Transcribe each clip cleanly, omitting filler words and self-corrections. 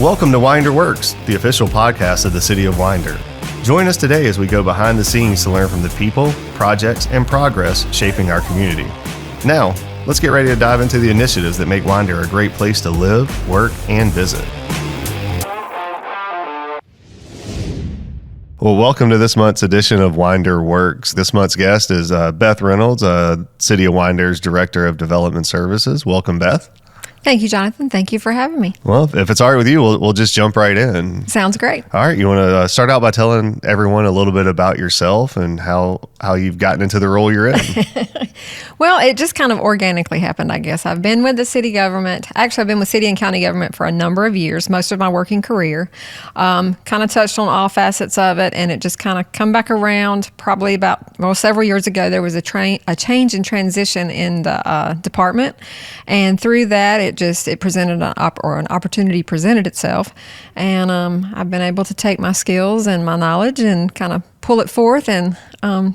Welcome to Winder Works, the official podcast of the City of Winder. Join us today as we go behind the scenes to learn from the people, projects, and progress shaping our community. Now, let's get ready to dive into the initiatives that make Winder a great place to live, work, and visit. Well, welcome to this month's edition of Winder Works. This month's guest is Beth Reynolds, City of Winder's Director of Development Services. Welcome, Beth. Thank you, Jonathan. Thank you for having me. Well, if it's all right with you, we'll just jump right in. Sounds great. All right. You want to start out by telling everyone a little bit about yourself and how you've gotten into the role you're in? Well, it just kind of organically happened, I guess. I've been with the city government. Actually, I've been with city and county government for a number of years, most of my working career. Kind of touched on all facets of it, and it just kind of come back around probably several years ago. There was a change and transition in the department, and through that, it presented an opportunity presented itself, and I've been able to take my skills and my knowledge and kind of pull it forth and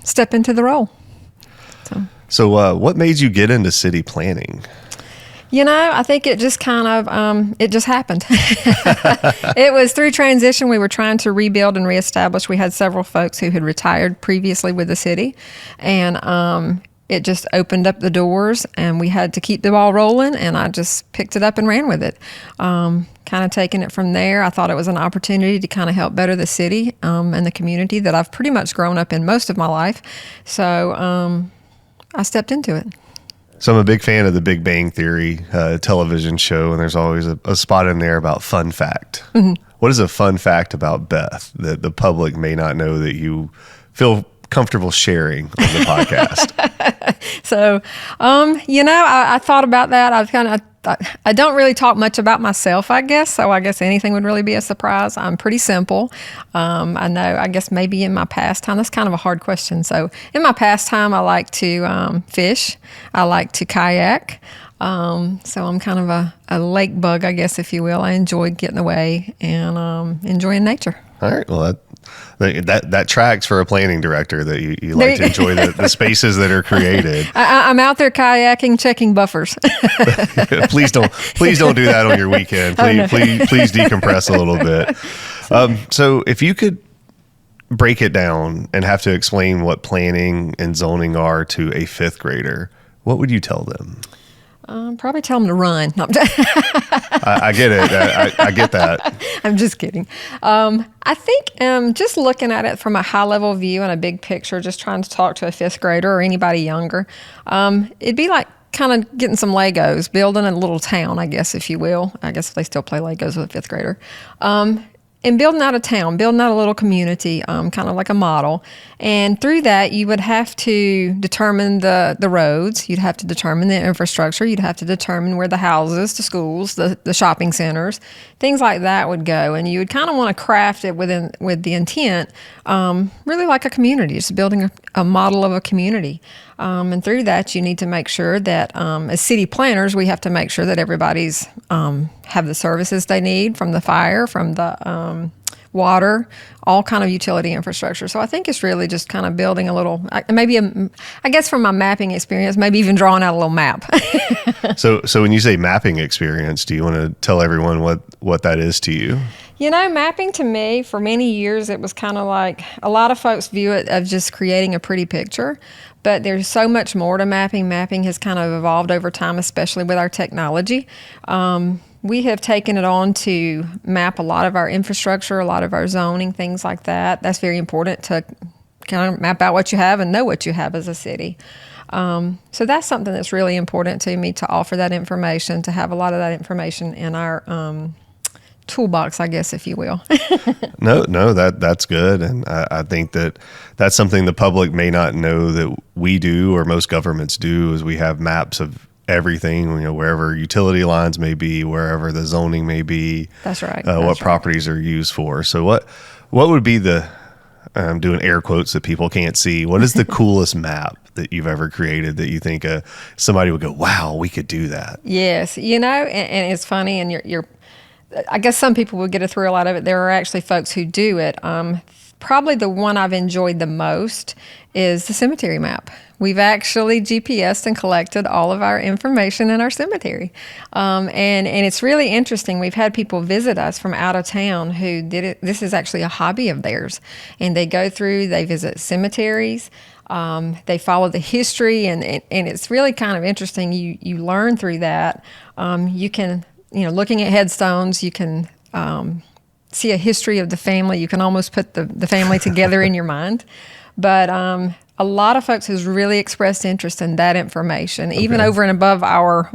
step into the role. So what made you get into city planning? I think it just kind of, it just happened. It was through transition. We were trying to rebuild and reestablish. We had several folks who had retired previously with the city, and it just opened up the doors, and we had to keep the ball rolling, and I just picked it up and ran with it. Kind of taking it from there, I thought it was an opportunity to kind of help better the city and the community that I've pretty much grown up in most of my life. So I stepped into it. So I'm a big fan of the Big Bang Theory television show, and there's always a spot in there about fun fact. Mm-hmm. What is a fun fact about Beth that the public may not know that you feel comfortable sharing on the podcast? So, I thought about that. I don't really talk much about myself, I guess. So I guess anything would really be a surprise. I'm pretty simple. I guess maybe in my pastime, that's kind of a hard question. So in my pastime, I like to fish. I like to kayak. So I'm kind of a lake bug, I guess, if you will. I enjoy getting away and enjoying nature. All right. Well, that tracks for a planning director, that you like to enjoy the spaces that are created. I'm out there kayaking, checking buffers. Please don't do that on your weekend. Please decompress a little bit. So if you could break it down and have to explain what planning and zoning are to a fifth grader, what would you tell them? Probably tell them to run. No, I get it. I get that. I'm just kidding. I think just looking at it from a high-level view and a big picture, just trying to talk to a fifth grader or anybody younger, it'd be like kind of getting some Legos, building a little town, I guess, if you will. I guess they still play Legos with a fifth grader. And building out a town, building out a little community, kind of like a model. And through that, you would have to determine the roads. You'd have to determine the infrastructure. You'd have to determine where the houses, the schools, the shopping centers, things like that would go. And you would kind of want to craft it with the intent, really like a community, just building a model of a community. And through that, you need to make sure that as city planners, we have to make sure that everybody's have the services they need, from the fire, from the water, all kind of utility infrastructure. So I think it's really just kind of building a little, I guess from my mapping experience, maybe even drawing out a little map. So when you say mapping experience, do you want to tell everyone what that is to you? Mapping to me, for many years, it was kind of like a lot of folks view it as just creating a pretty picture, but there's so much more to mapping. Mapping has kind of evolved over time, especially with our technology. We have taken it on to map a lot of our infrastructure, a lot of our zoning, things like that. That's very important to kind of map out what you have and know what you have as a city. So that's something that's really important to me, to offer that information, to have a lot of that information in our toolbox, I guess, if you will. No, that's good. And I think that's something the public may not know that we do, or most governments do, is we have maps of everything, wherever utility lines may be, wherever the zoning may be. That's right. What properties are used for. So what would be I'm doing air quotes that people can't see. What is the coolest map that you've ever created that you think somebody would go, wow, we could do that? Yes. And it's funny, and I guess some people would get a thrill out of it. There are actually folks who do it. Probably the one I've enjoyed the most is the cemetery map. We've actually GPSed and collected all of our information in our cemetery. And it's really interesting. We've had people visit us from out of town who did it. This is actually a hobby of theirs. And they go through, they visit cemeteries. They follow the history, and it's really kind of interesting. You learn through that. You can, looking at headstones, you can see a history of the family. You can almost put the family together in your mind. But a lot of folks has really expressed interest in that information, even over and above our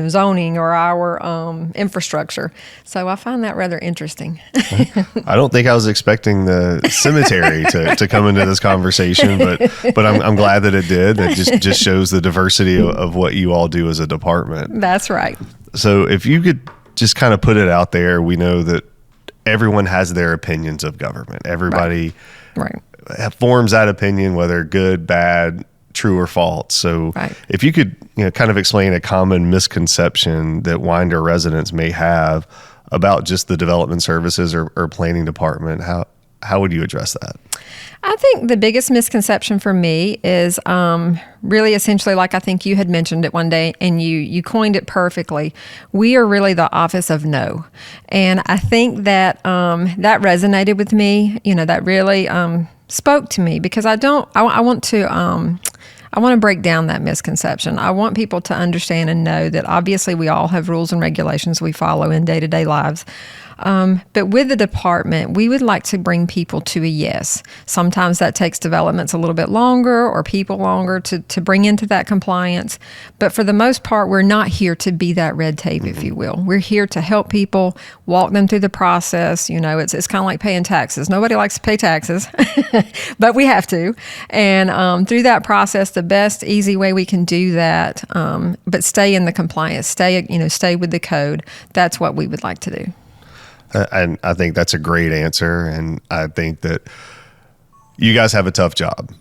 zoning or our infrastructure. So I find that rather interesting. I don't think I was expecting the cemetery to come into this conversation, but I'm glad that it did. It just shows the diversity of what you all do as a department. That's right. So if you could just kind of put it out there, we know that everyone has their opinions of government. Everybody right. forms that opinion, whether good, bad, true or false. So if you could kind of explain a common misconception that Winder residents may have about just the development services or planning department, how would you address that? I think the biggest misconception for me is really essentially, like I think you had mentioned it one day, and you coined it perfectly. We are really the office of no. And I think that that resonated with me, that really spoke to me, because I want to break down that misconception. I want people to understand and know that obviously we all have rules and regulations we follow in day-to-day lives. But with the department, we would like to bring people to a yes. Sometimes that takes developments a little bit longer or people longer to bring into that compliance. But for the most part, we're not here to be that red tape, if you will. We're here to help people, walk them through the process. It's kind of like paying taxes. Nobody likes to pay taxes, but we have to. And through that process, the best, easy way we can do that, but stay in the compliance, stay with the code. That's what we would like to do. And I think that's a great answer. And I think that you guys have a tough job.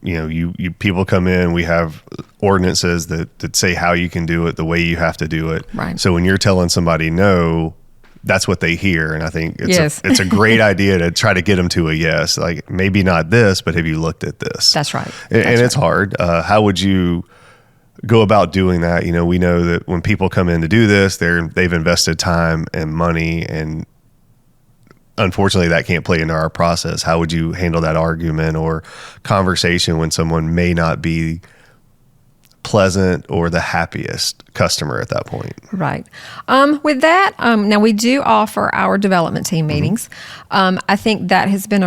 You people come in, we have ordinances that say how you can do it, the way you have to do it. Right. So when you're telling somebody no, that's what they hear. And I think it's a great idea to try to get them to a yes. Like, maybe not this, but have you looked at this? That's right. And it's hard. How would you go about doing that? We know that when people come in to do this, they've invested time and money, and unfortunately that can't play into our process. How would you handle that argument or conversation when someone may not be pleasant or the happiest customer at that point? Right. With that, now we do offer our development team meetings. I think that has been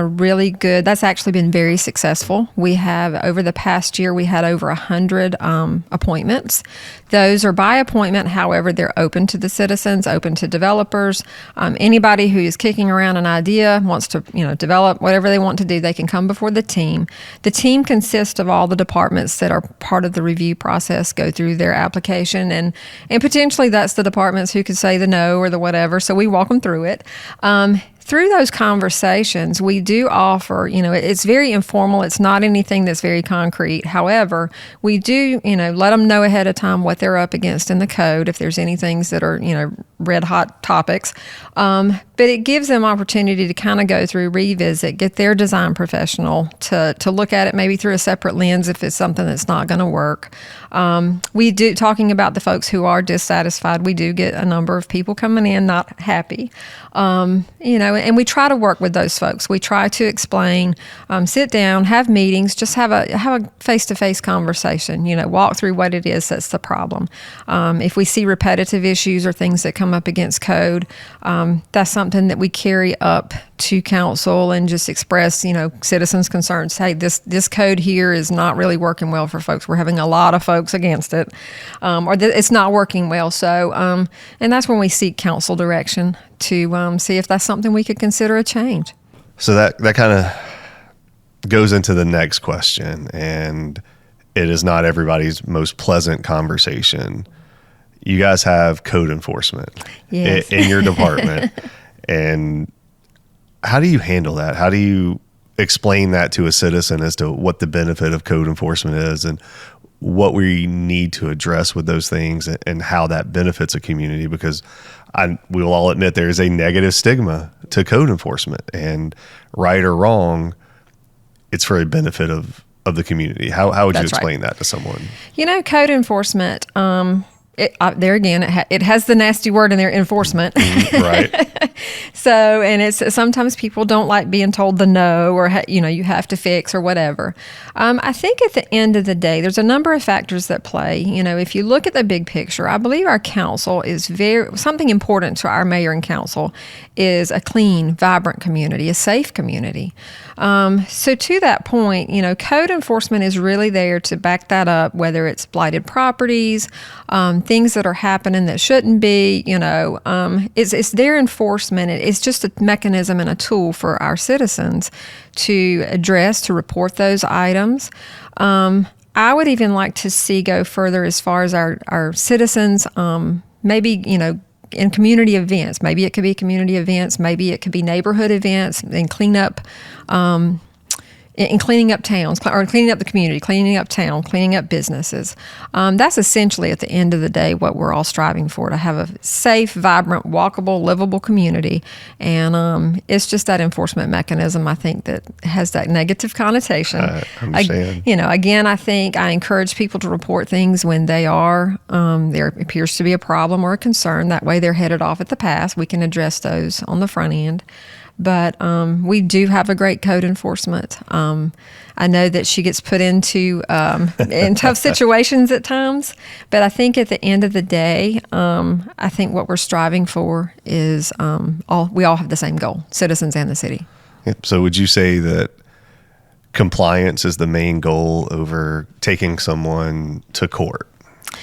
that's actually been very successful. We have, over the past year, we had over 100 appointments. Those are by appointment. However, they're open to the citizens, open to developers. Anybody who is kicking around an idea, wants to develop whatever they want to do, they can come before the team. The team consists of all the departments that are part of the review process, go through their application, and potentially that's the departments who could say the no or the whatever. So we walk them through it. Through those conversations, we do offer, it's very informal. It's not anything that's very concrete. However, we do, let them know ahead of time what they're up against in the code, if there's any things that are, red hot topics. But it gives them opportunity to kind of go through, revisit, get their design professional to look at it maybe through a separate lens if it's something that's not going to work. We do, talking about the folks who are dissatisfied, we do get a number of people coming in not happy. And we try to work with those folks. We try to explain, sit down, have meetings, just have a face-to-face conversation, walk through what it is that's the problem. If we see repetitive issues or things that come up against code, that's something that we carry up to council and just express, citizens' concerns. Hey, this code here is not really working well for folks. We're having a lot of folks against it, or it's not working well. So, and that's when we seek council direction to see if that's something we could consider a change. So that kind of goes into the next question, and it is not everybody's most pleasant conversation. You guys have code enforcement in your department. And how do you handle that? How do you explain that to a citizen as to what the benefit of code enforcement is and what we need to address with those things and how that benefits a community? Because we will all admit there is a negative stigma to code enforcement, and right or wrong, it's for a benefit of of the community. How would you That's right. explain that to someone? Code enforcement, there again, it has the nasty word in there, enforcement. Right. So, and it's sometimes people don't like being told the no, or you have to fix or whatever. I think at the end of the day, there's a number of factors that play. If you look at the big picture, I believe our council is something important to our mayor and council is a clean, vibrant community, a safe community. So to that point, code enforcement is really there to back that up, whether it's blighted properties, things that are happening that shouldn't be, it's their enforcement. It's just a mechanism and a tool for our citizens to report those items. I would even like to see go further as far as our citizens, maybe, in community events. Maybe it could be community events. Maybe it could be neighborhood events and cleanup, in cleaning up towns, or cleaning up the community, cleaning up town, cleaning up businesses. That's essentially at the end of the day what we're all striving for, to have a safe, vibrant, walkable, livable community. And it's just that enforcement mechanism, I think, that has that negative connotation. I understand. Again, I think I encourage people to report things when there appears to be a problem or a concern. That way they're headed off at the pass. We can address those on the front end. But we do have a great code enforcement. I know that she gets put into in tough situations at times, but I think at the end of the day, I think what we're striving for is we all have the same goal, citizens and the city. Yep. So would you say that compliance is the main goal over taking someone to court?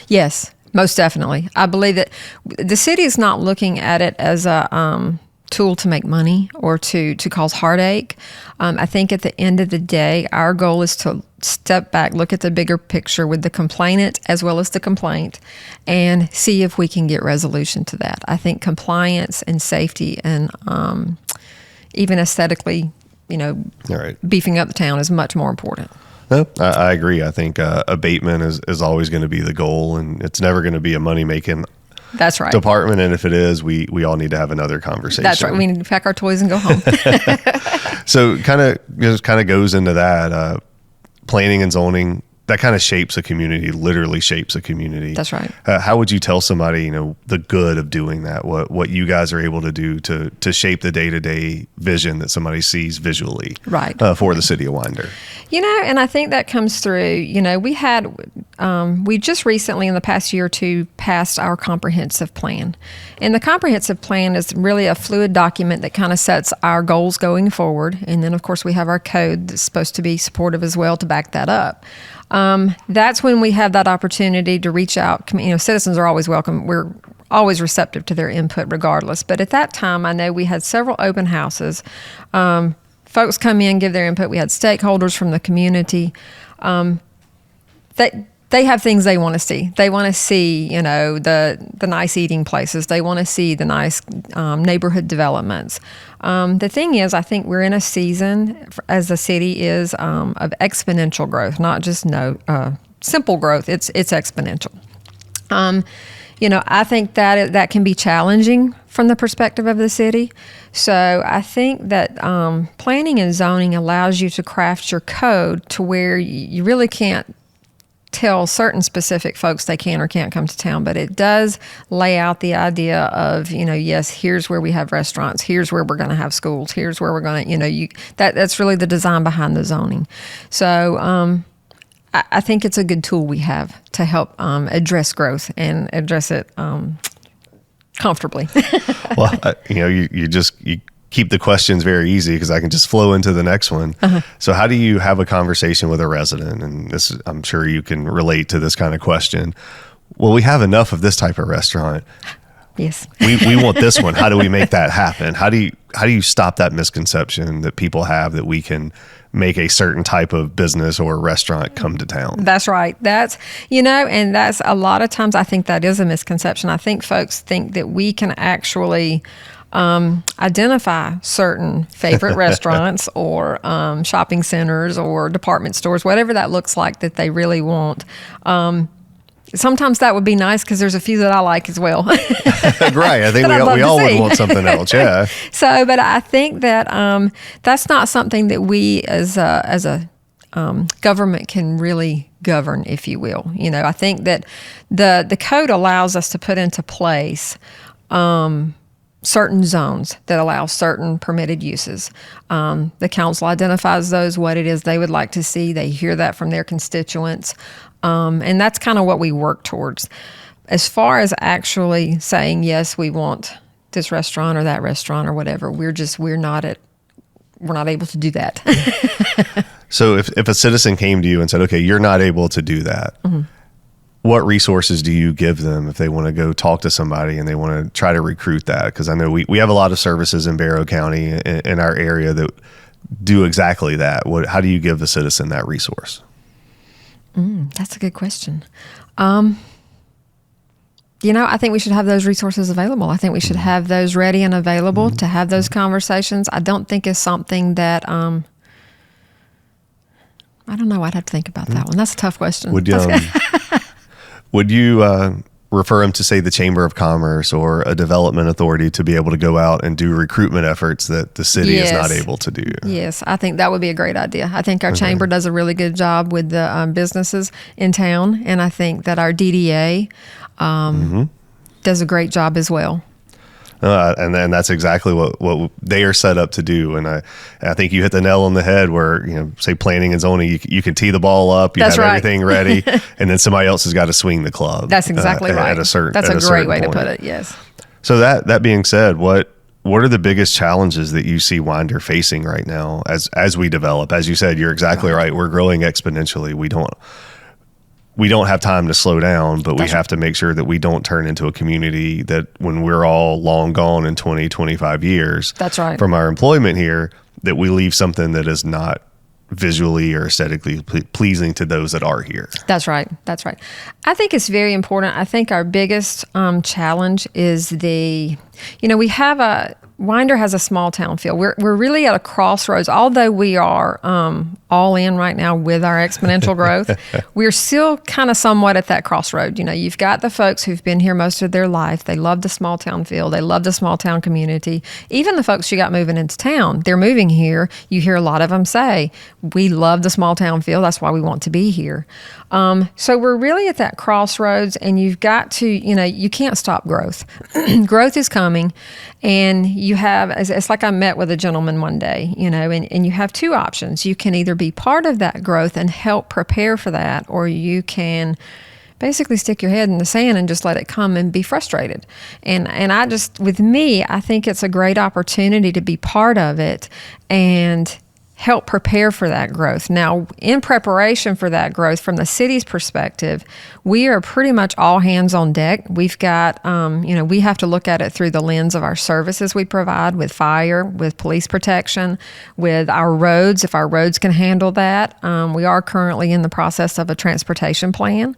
Yes, most definitely. I believe that the city is not looking at it as a tool to make money or to cause heartache. I think at the end of the day, our goal is to step back, look at the bigger picture with the complainant as well as the complaint, and see if we can get resolution to that. I think compliance and safety and even aesthetically, Right. beefing up the town is much more important. No, I agree. I think abatement is always going to be the goal, and it's never going to be a money-making That's right. department. And if it is, we all need to have another conversation. That's right. We need to pack our toys and go home. So kind of goes into that planning and zoning. That kind of shapes a community, literally shapes a community. That's right. How would you tell somebody, the good of doing that? What you guys are able to do to shape the day-to-day vision that somebody sees visually, right, for the city of Winder? And I think that comes through. We just recently in the past year or two passed our comprehensive plan, and the comprehensive plan is really a fluid document that kind of sets our goals going forward. And then, of course, we have our code that's supposed to be supportive as well to back that up. That's when we have that opportunity to reach out. Citizens are always welcome. We're always receptive to their input regardless. But at that time, I know we had several open houses. Folks come in, give their input. We had stakeholders from the community. They have things they want to see. They want to see, the nice eating places. They want to see the nice neighborhood developments. The thing is, I think we're in a season, as the city is, of exponential growth, not just simple growth. It's exponential. I think that can be challenging from the perspective of the city. So I think that planning and zoning allows you to craft your code to where you really can't tell certain specific folks they can or can't come to town, but it does lay out the idea of, yes, here's where we have restaurants, here's where we're going to have schools, here's where we're going to, that's really the design behind the zoning. So I think it's a good tool we have to help address growth and address it comfortably. Well, you keep the questions very easy because I can just flow into the next one. Uh-huh. So how do you have a conversation with a resident? And this, I'm sure you can relate to this kind of question. Well, we have enough of this type of restaurant. Yes. We want this one. How do we make that happen? How do you stop that misconception that people have that we can make a certain type of business or restaurant come to town? That's right. That's, and that's a lot of times I think that is a misconception. I think folks think that we can actually identify certain favorite restaurants or shopping centers or department stores, whatever that looks like that they really want. Sometimes that would be nice because there's a few that I like as well. Right. I think we all would want something else. Yeah. But I think that that's not something that we as a government can really govern, if you will. I think that the code allows us to put into place certain zones that allow certain permitted uses. The council identifies those, what it is they would like to see. They hear that from their constituents. And that's kind of what we work towards. As far as actually saying, yes, we want this restaurant or that restaurant or whatever, we're not able to do that. So if a citizen came to you and said, okay, you're not able to do that, mm-hmm. what resources do you give them if they want to go talk to somebody and they want to try to recruit that? Because I know we have a lot of services in Barrow County in our area that do exactly that. How do you give the citizen that resource? That's a good question. I think we should have those resources available. I think we should have those ready and available to have those conversations. I don't think it's something that, I don't know. I'd have to think about that one. That's a tough question. Would you refer them to, say, the Chamber of Commerce or a development authority to be able to go out and do recruitment efforts that the city is not able to do? Yes, I think that would be a great idea. I think our chamber does a really good job with the businesses in town, and I think that our DDA does a great job as well. And then that's exactly what they are set up to do. And I think you hit the nail on the head where, say planning and zoning, you can tee the ball up, you have everything ready, and then somebody else has got to swing the club. That's exactly right. That's a great way to put it. Yes. So that being said, what are the biggest challenges that you see Winder facing right now as we develop? As you said, you're exactly right. We're growing exponentially. We don't have time to slow down, but we have to make sure that we don't turn into a community that when we're all long gone in 20, 25 years from our employment here, that we leave something that is not visually or aesthetically pleasing to those that are here. That's right. I think it's very important. I think our biggest challenge is Winder has a small town feel. We're really at a crossroads. Although we are all in right now with our exponential growth, we're still kind of somewhat at that crossroad. You've got the folks who've been here most of their life. They love the small town feel. They love the small town community. Even the folks you got moving into town, they're moving here. You hear a lot of them say, we love the small town feel. That's why we want to be here. So we're really at that crossroads, and you've got to, you can't stop growth. Growth is coming, and it's like I met with a gentleman one day, and you have two options. You can either be part of that growth and help prepare for that, or you can basically stick your head in the sand and just let it come and be frustrated. And with me, I think it's a great opportunity to be part of it and help prepare for that growth. Now, in preparation for that growth, from the city's perspective, we are pretty much all hands on deck. We've got, we have to look at it through the lens of our services we provide with fire, with police protection, with our roads, if our roads can handle that. We are currently in the process of a transportation plan.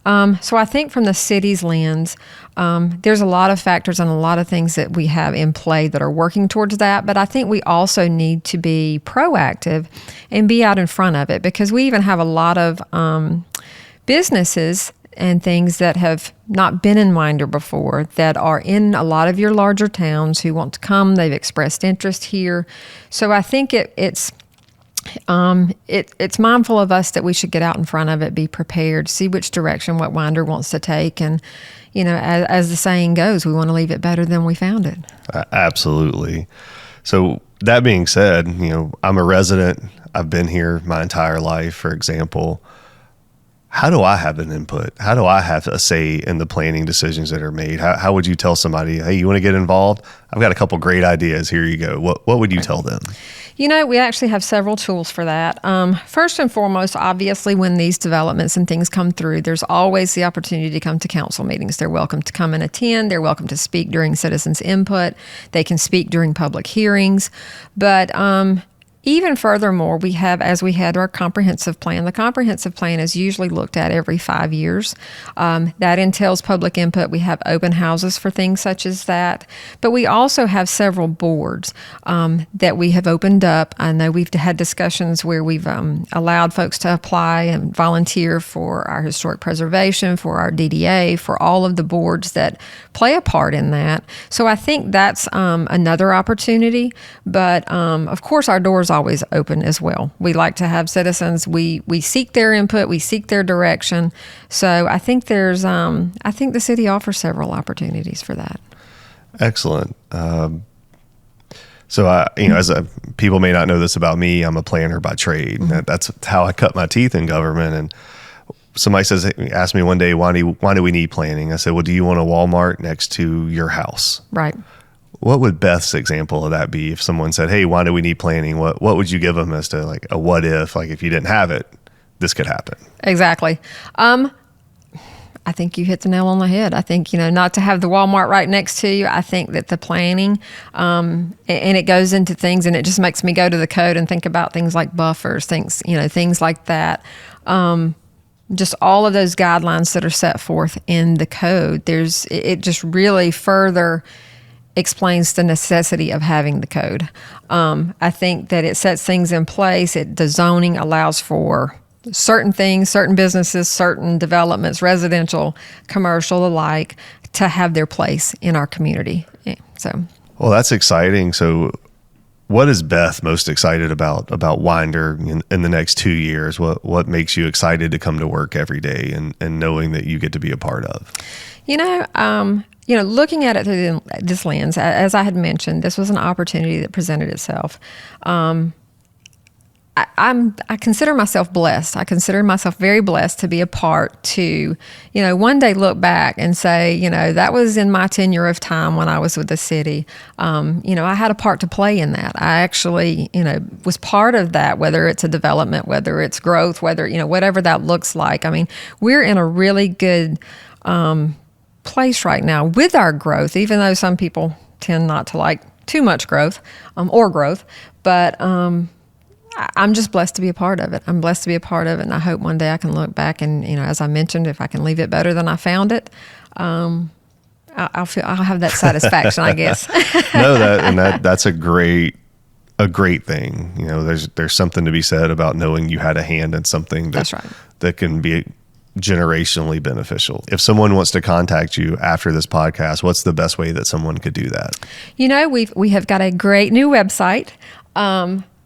So I think from the city's lens, there's a lot of factors and a lot of things that we have in play that are working towards that. But I think we also need to be proactive and be out in front of it, because we even have a lot of businesses and things that have not been in Winder before that are in a lot of your larger towns who want to come. They've expressed interest here. So I think it's mindful of us that we should get out in front of it, be prepared, see which direction what Winder wants to take. And, as the saying goes, we want to leave it better than we found it. Absolutely. So that being said, I'm a resident. I've been here my entire life, for example. How do I have an input? How do I have a say in the planning decisions that are made? How would you tell somebody, hey, you want to get involved? I've got a couple great ideas. Here you go. What would you tell them? We actually have several tools for that. First and foremost, obviously, when these developments and things come through, there's always the opportunity to come to council meetings. They're welcome to come and attend. They're welcome to speak during citizens' input. They can speak during public hearings. But even furthermore, we had our comprehensive plan. The comprehensive plan is usually looked at every 5 years. That entails public input. We have open houses for things such as that. But we also have several boards that we have opened up. I know we've had discussions where we've allowed folks to apply and volunteer for our historic preservation, for our DDA, for all of the boards that play a part in that. So I think that's another opportunity. But of course, our doors always open as well. We like to have citizens. We seek their input. We seek their direction. So I think I think the city offers several opportunities for that. Excellent. So people may not know this about me. I'm a planner by trade. Mm-hmm. That's how I cut my teeth in government. And somebody asked me one day, why do we need planning? I said, well, do you want a Walmart next to your house? Right. What would Beth's example of that be? If someone said, hey, why do we need planning? What would you give them as to like a what if, like if you didn't have it, this could happen? Exactly. I think you hit the nail on the head. I think, not to have the Walmart right next to you, I think that the planning, and it goes into things, and it just makes me go to the code and think about things like buffers, things like that. Just all of those guidelines that are set forth in the code. It just really further explains the necessity of having the code. I think that it sets things in place. The zoning allows for certain things, certain businesses, certain developments, residential, commercial alike, to have their place in our community. Well, that's exciting. So what is Beth most excited about Winder in the next 2 years? What makes you excited to come to work every day and knowing that you get to be a part of? Looking at it through this lens, as I had mentioned, this was an opportunity that presented itself. I consider myself blessed. I consider myself very blessed to be a part to, one day look back and say, that was in my tenure of time when I was with the city. I had a part to play in that. I actually, was part of that, whether it's a development, whether it's growth, whether, whatever that looks like. I mean, we're in a really good place right now with our growth, even though some people tend not to like too much growth or growth. But I'm just blessed to be a part of it. I'm blessed to be a part of it, and I hope one day I can look back and, as I mentioned, if I can leave it better than I found it, I'll have that satisfaction, I guess. No, that's a great thing. There's something to be said about knowing you had a hand in something that's right. that can be generationally beneficial. If someone wants to contact you after this podcast, what's the best way that someone could do that? We have got a great new website.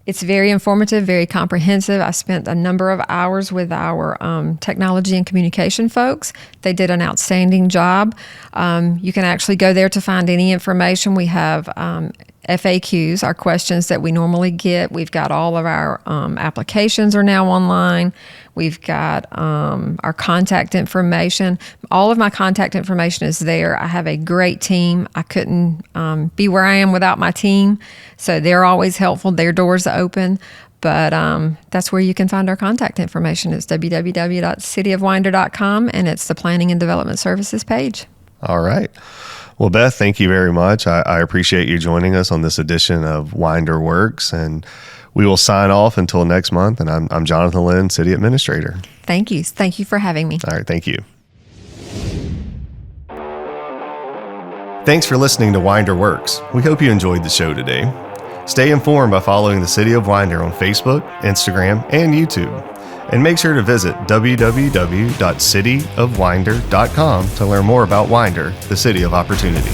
It's very informative, very comprehensive. I spent a number of hours with our technology and communication folks. They did an outstanding job. You can actually go there to find any information. We have FAQs, our questions that we normally get. We've got all of our applications are now online. We've got our contact information. All of my contact information is there. I have a great team. I couldn't be where I am without my team. So they're always helpful. Their doors are open. But that's where you can find our contact information. It's www.cityofwinder.com, and it's the Planning and Development Services page. All right. Well, Beth, thank you very much. I appreciate you joining us on this edition of Winder Works, and we will sign off until next month. And I'm Jonathan Lynn, City Administrator. Thank you. Thank you for having me. All right. Thank you. Thanks for listening to Winder Works. We hope you enjoyed the show today. Stay informed by following the City of Winder on Facebook, Instagram, and YouTube. And make sure to visit www.cityofwinder.com to learn more about Winder, the City of Opportunity.